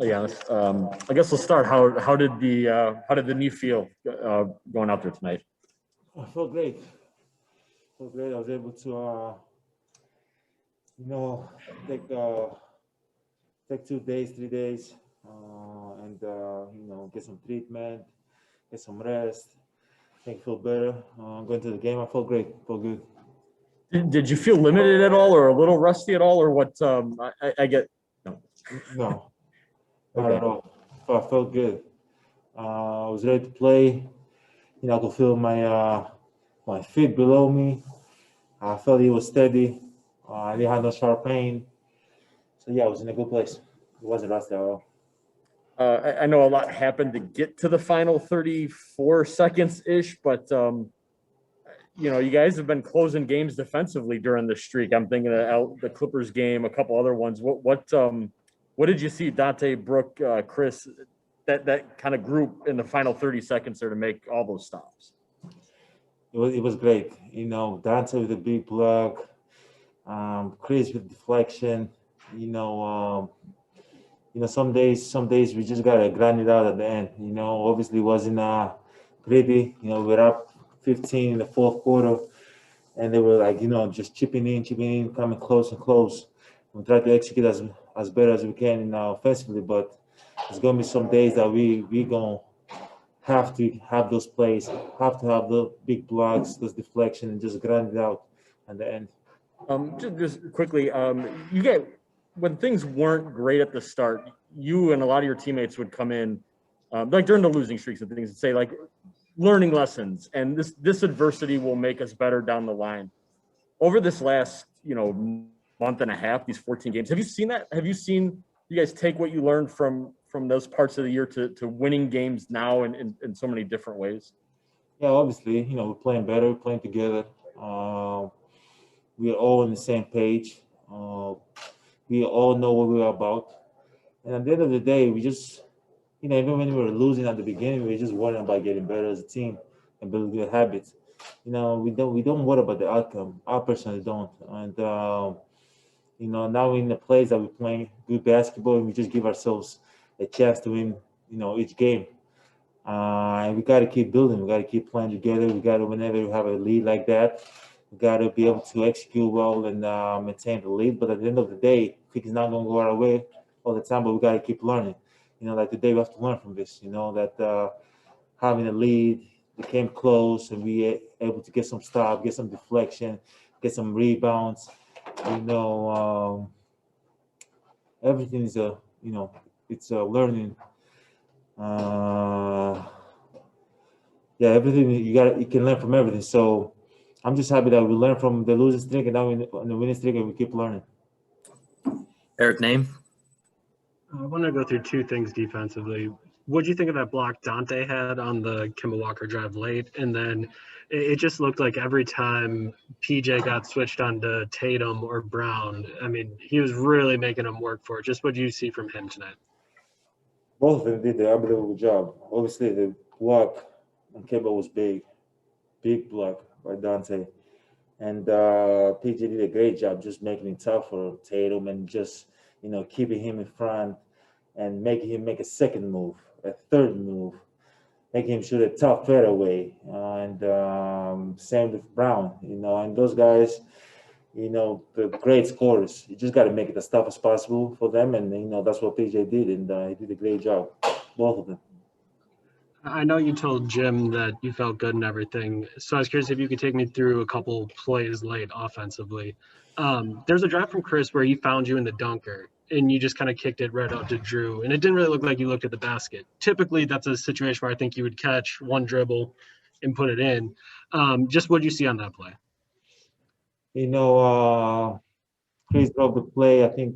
Yeah, I guess we'll start. How did the knee feel going out there tonight? I felt great. I was able to, take 2 days, 3 days, and get some treatment, get some rest. I think I feel better. Going to the game, I felt great. Felt good. Did you feel limited at all, or a little rusty at all, or what? I get no, not at all. I felt good. I was ready to play. I could feel my feet below me. I felt it was steady. I didn't have no sharp pain. So yeah, I was in a good place. It wasn't rusty at all. I know a lot happened to get to the final 34 seconds ish, but you guys have been closing games defensively during the streak. I'm thinking of the Clippers game, a couple other ones. What did you see, Donte, Brooke, Chris, that kind of group in the final 30 seconds there to make all those stops? It was great. Donte with a big block, Chris with deflection. Some days we just gotta grind it out at the end. Obviously it wasn't pretty. We're up 15 in the fourth quarter, and they were like, just chipping in, coming close and close. We try to execute as better as we can offensively, but there's gonna be some days that we gonna have to have those plays, have to have the big blocks, those deflection, and just grind it out at the end. Just quickly, you get when things weren't great at the start, you and a lot of your teammates would come in, like during the losing streaks and things, and say like, learning lessons, and this adversity will make us better down the line. Over this last month and a half, these 14 games, have you seen that? Have you seen you guys take what you learned from those parts of the year to winning games now in so many different ways? Yeah, obviously, we're playing better, playing together. We are all on the same page. We all know what we're about. And at the end of the day, we just, even when we were losing at the beginning, we were just worrying about getting better as a team and building good habits. We don't worry about the outcome. I personally don't. And now we're in a place that we're playing good basketball, and we just give ourselves a chance to win, each game. And we got to keep building. We got to keep playing together. We got to, whenever we have a lead like that, we got to be able to execute well and maintain the lead. But at the end of the day, I think it's not going to go our way all the time, but we got to keep learning. Like today, we have to learn from this, that having a lead, we came close, and we able to get some stop, get some deflection, get some rebounds. Everything is it's a learning. Everything you can learn from everything. So I'm just happy that we learned from the losing streak, and now we're on the winning streak, and we keep learning. Eric, name? I want to go through two things defensively. What do you think of that block Donte had on the Kemba Walker drive late? And then it just looked like every time PJ got switched onto Tatum or Brown, I mean, he was really making them work for it. Just what do you see from him tonight? Both of them did an unbelievable job. Obviously, the block on Kemba was big block by Donte. And PJ did a great job just making it tough for Tatum and just, keeping him in front and making him make a second move, a third move, making him shoot a tough fadeaway. And same with Brown, and those guys, the great scorers. You just got to make it as tough as possible for them. And, that's what PJ did. And he did a great job, both of them. I know you told Jim that you felt good and everything. So I was curious if you could take me through a couple plays late offensively. There's a drive from Chris where he found you in the dunker, and you just kind of kicked it right out to Drew. And it didn't really look like you looked at the basket. Typically, that's a situation where I think you would catch one dribble and put it in. Just what did you see on that play? Chris dropped the play. I think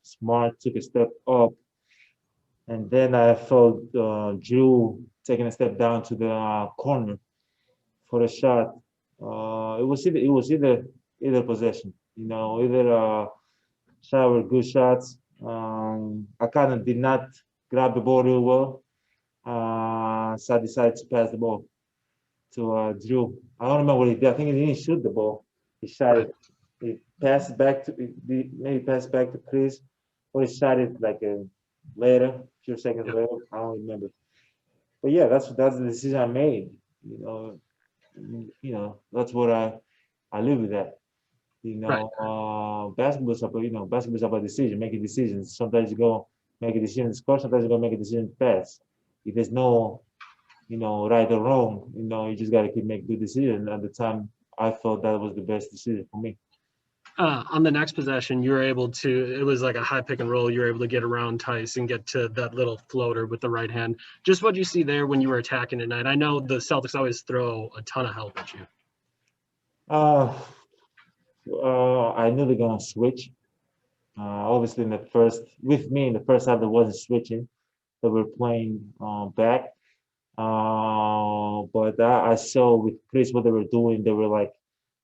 Smart took a step up. And then I felt Drew taking a step down to the corner for a shot. It was either possession, either shot were good shots. I kind of did not grab the ball real well, so I decided to pass the ball to Drew. I don't remember what he did. I think he didn't shoot the ball. He shot it. He passed it back to maybe passed back to Chris, or he shot it like later, few seconds later. I don't remember. But yeah, that's the decision I made. That's what I live with that. Right. Basketball's about basketball's about decision, making decisions. Sometimes you go make a decision to score. Sometimes you go make a decision to pass. If there's no right or wrong, you just got to keep making good decisions. At the time, I felt that was the best decision for me. On the next possession, you were able to, it was like a high pick and roll. You were able to get around Tice and get to that little floater with the right hand. Just what you see there when you were attacking tonight? I know the Celtics always throw a ton of help at you. I knew they're gonna switch. Obviously, in the first half, there wasn't switching. They were playing back. But I saw with Chris what they were doing. They were like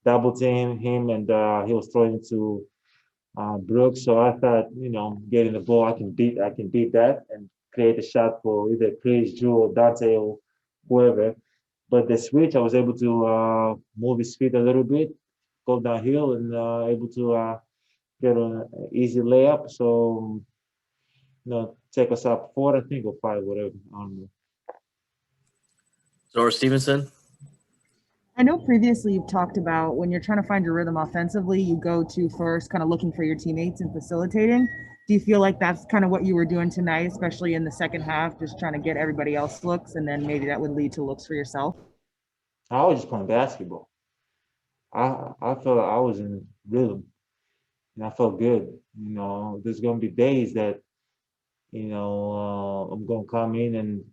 double team him, and he was throwing to Brooks. So I thought, getting the ball, I can beat that and create a shot for either Chris, Drew, or Donte, or whoever. But the switch, I was able to move his feet a little bit, go downhill, and able to get an easy layup. So, take us up 4, I think, or 5, whatever. I don't know. Zora Stevenson. I know previously you've talked about when you're trying to find your rhythm offensively, you go to first kind of looking for your teammates and facilitating. Do you feel like that's kind of what you were doing tonight, especially in the second half, just trying to get everybody else looks, and then maybe that would lead to looks for yourself? I was just playing basketball. I felt like I was in rhythm, and I felt good. There's gonna be days that I'm gonna come in and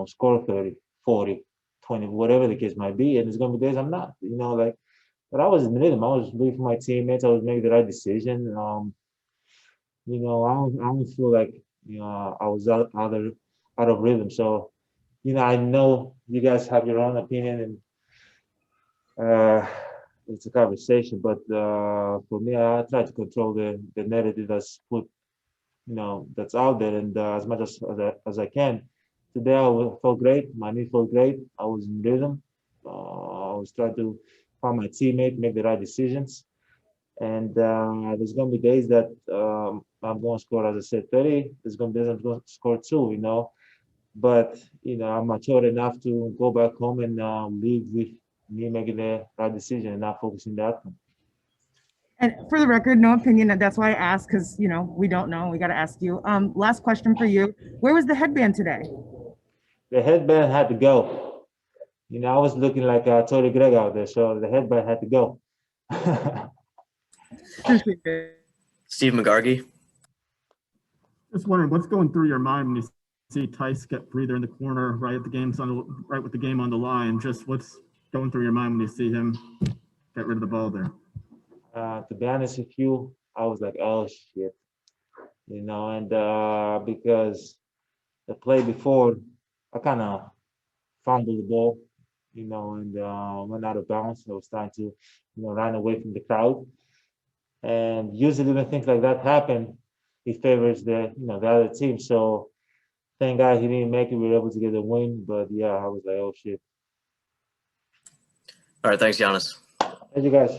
score 30, 40, 20, whatever the case might be, and there's gonna be days I'm not. But I was in rhythm. I was looking for my teammates. I was making the right decision. I don't feel like I was out of rhythm. So I know you guys have your own opinion, and it's a conversation. But for me, I try to control the narrative that's put, that's out there, and as much as I can. Today felt great. My knee felt great. I was in rhythm. I was trying to find my teammate, make the right decisions. And there's gonna be days that I'm going to score, as I said, 30. There's gonna be days I'm going to score 2. But I'm mature enough to go back home and live with me making the right decision and not focusing on the outcome. And for the record, no opinion. That's why I asked, because we don't know. We got to ask you. Last question for you. Where was the headband today? The headband had to go. I was looking like Tory Greg out there, so the headband had to go. Steve McGargy. Just wondering what's going through your mind when you see Tice get breather in the corner right with the game on the line. Just what's going through your mind when you see him get rid of the ball there? To be honest with you, I was like, oh shit, and because the play before, I kind of fumbled the ball, and went out of bounds. I was trying to, run away from the crowd. And usually when things like that happen, it favors the other team. So thank God he didn't make it. We were able to get the win. But yeah, I was like, oh shit. All right, thanks, Giannis. Thank you guys.